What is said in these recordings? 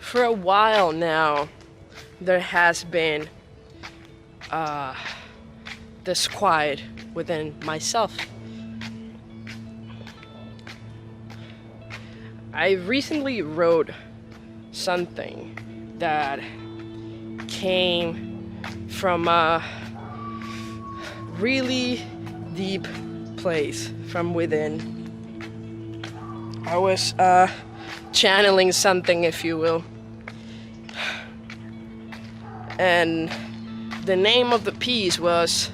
For a while now, there has been this quiet within myself. I recently wrote something that came from a really deep place from within. I was channeling something, if you will. And the name of the piece was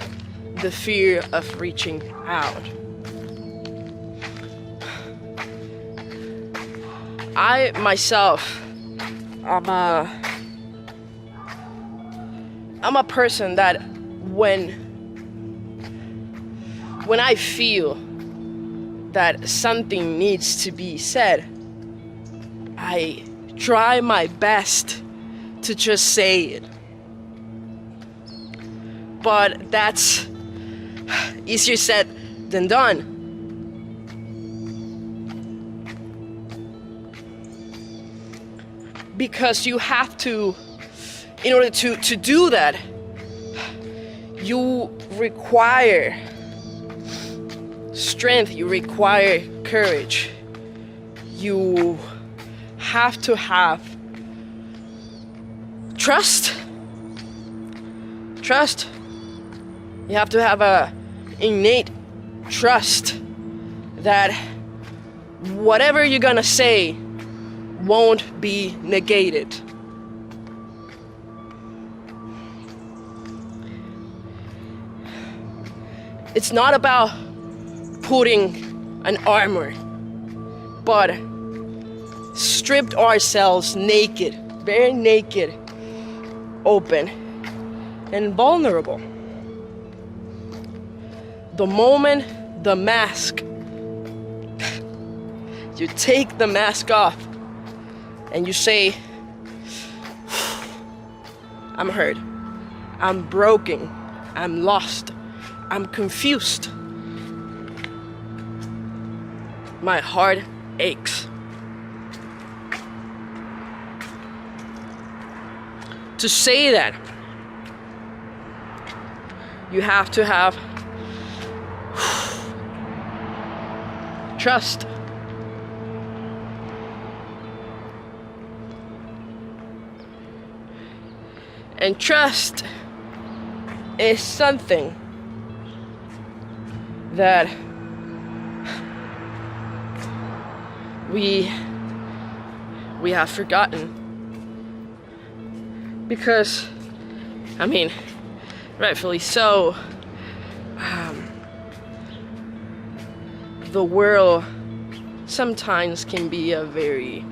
The Fear of Reaching Out. I myself, I'm a person that when I feel that something needs to be said, I try my best to just say it. But that's easier said than done. Because you have to, in order to do that, you require strength, you require courage. You have to have trust. You have to have a innate trust that whatever you're gonna say won't be negated. It's not about putting an armor, but stripped ourselves naked, very naked, open, and vulnerable. The moment the mask, you take the mask off and you say, I'm hurt, I'm broken, I'm lost, I'm confused, my heart aches. To say that, you have to have trust. And trust is something that we have forgotten. Because, I mean, rightfully so, the world sometimes can be a very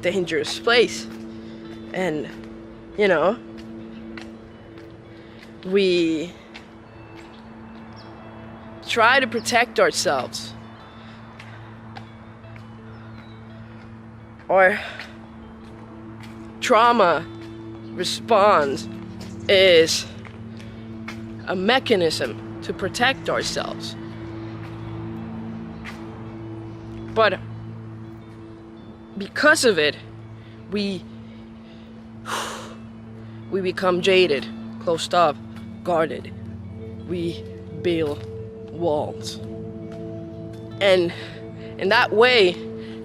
dangerous place. And, you know, we try to protect ourselves. Or trauma response is a mechanism to protect ourselves. But because of it, we become jaded, closed up, guarded. We build walls. And in that way,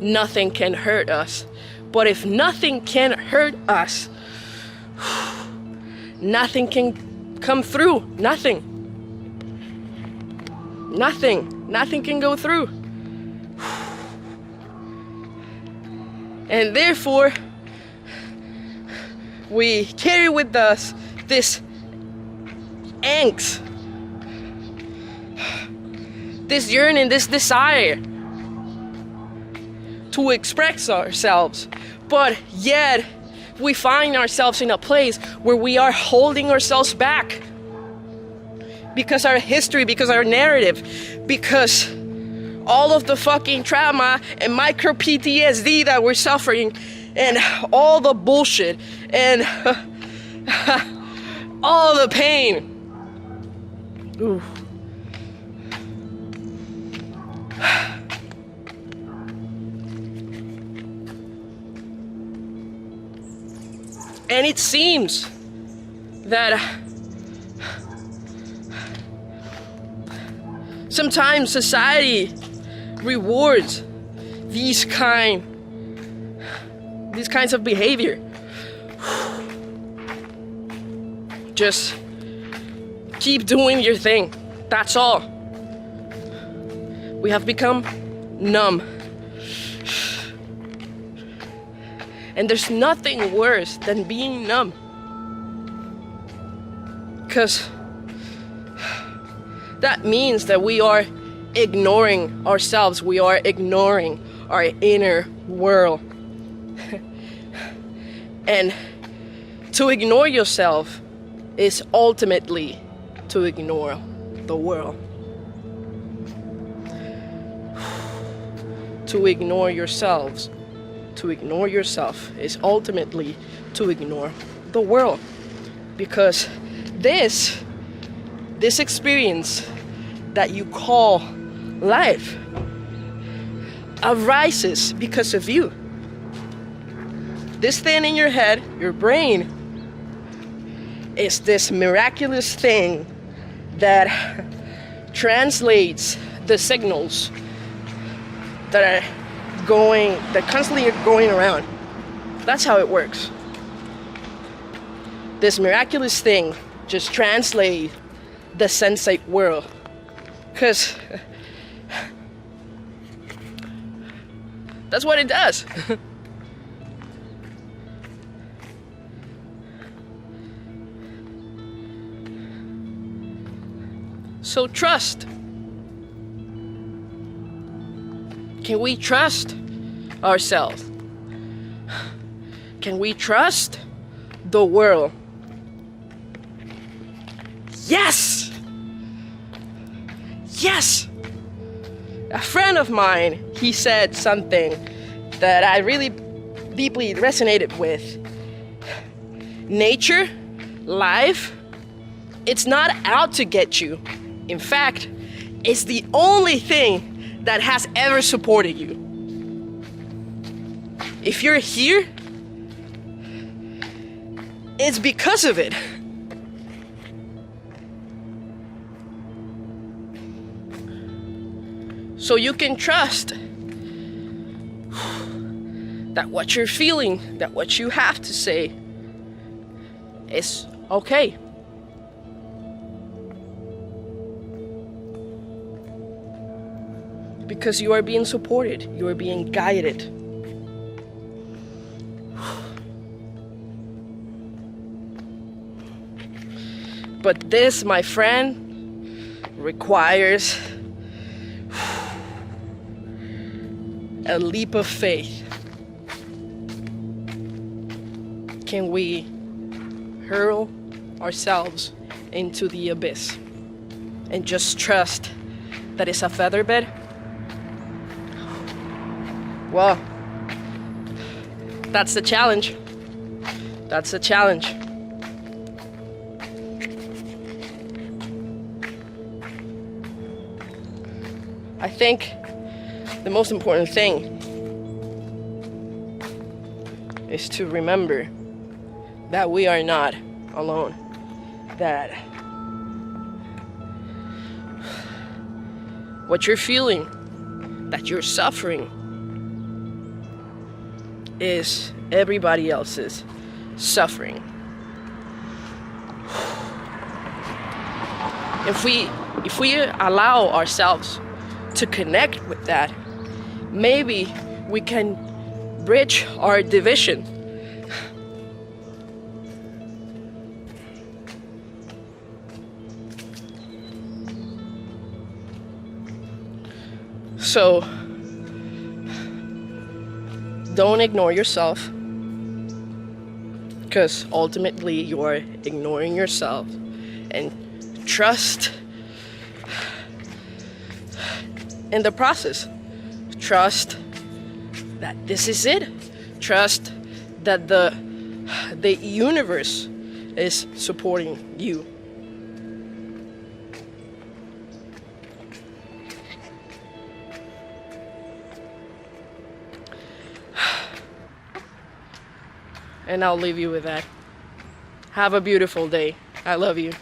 nothing can hurt us. But if nothing can hurt us, nothing can come through. Nothing can go through. And therefore, we carry with us this angst, this yearning, this desire to express ourselves. But yet, we find ourselves in a place where we are holding ourselves back. Because our history, because our narrative, because all of the fucking trauma and micro PTSD that we're suffering, and all the bullshit, and all the pain. Ooh. And it seems that sometimes society rewards these kinds of behavior. Just keep doing your thing. That's all. We have become numb. And there's nothing worse than being numb. Because that means that we are ignoring ourselves. We are ignoring our inner world. And to ignore yourself is ultimately to ignore the world. To ignore yourselves, to ignore yourself is ultimately to ignore the world. Because this experience that you call life arises because of you. This thing in your head, your brain, is this miraculous thing that translates the signals that constantly are going around. That's how it works. This miraculous thing just translates the sensate world. Because that's what it does. So trust. Can we trust ourselves? Can we trust the world? Yes! Yes! A friend of mine, he said something that I really deeply resonated with. Nature, life, it's not out to get you. In fact, it's the only thing that has ever supported you. If you're here, it's because of it. So you can trust that what you're feeling, that what you have to say is okay. Because you are being supported, you are being guided. But this, my friend, requires a leap of faith. Can we hurl ourselves into the abyss and just trust that it's a feather bed? Well, that's the challenge. That's the challenge. I think the most important thing is to remember that we are not alone. That what you're feeling, that you're suffering, is everybody else's suffering. If we allow ourselves to connect with that, maybe we can bridge our division. So don't ignore yourself, because ultimately you are ignoring yourself. And trust in the process. Trust that this is it. Trust that the universe is supporting you. And I'll leave you with that. Have a beautiful day. I love you.